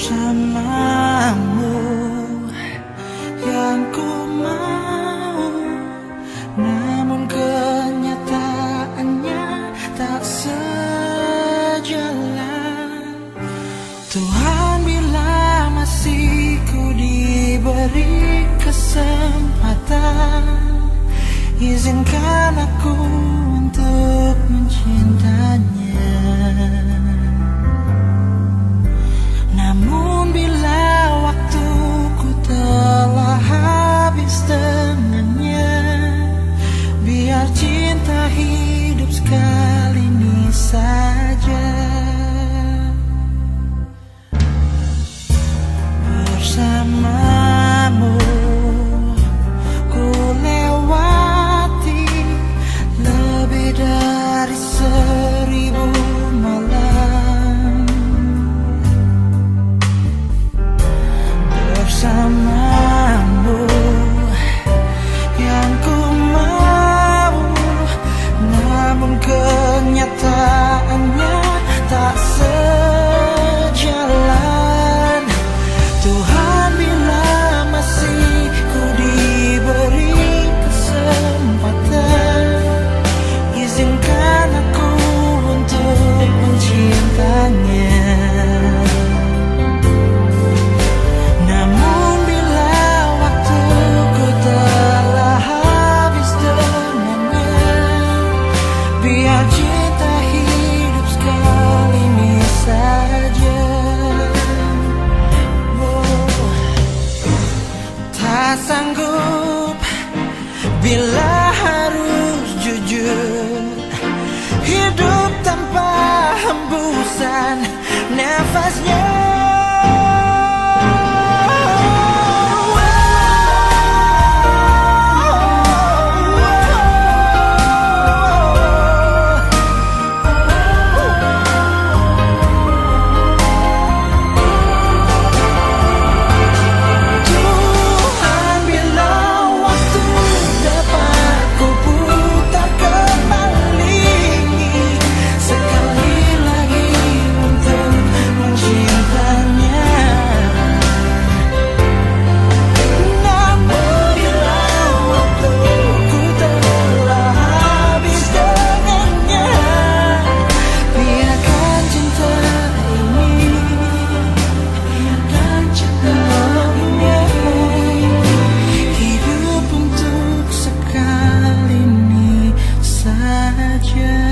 bersamamu yang ku mau, namun kenyataannya tak sejalan. Tuhan, bila masih ku diberi kesempatan, izinkan aku untuk mencintanya. Namun bila waktuku telah habis dengannya, biar cinta hidup sekali ini saja. Bersamamu ku lewati lebih dari 1000 malam. Bersamamu yang ku mau, namun kenyataannya tak sejalan. Tuhan, bila masih ku diberi kesempatan, izinkan aku untuk mencintanya. Namun bila waktuku telah habis dengannya, biar cinta hidup sekali ini saja. Tak sanggup bila harus jujur, hidup tanpa hembusan nafasnya. Yeah.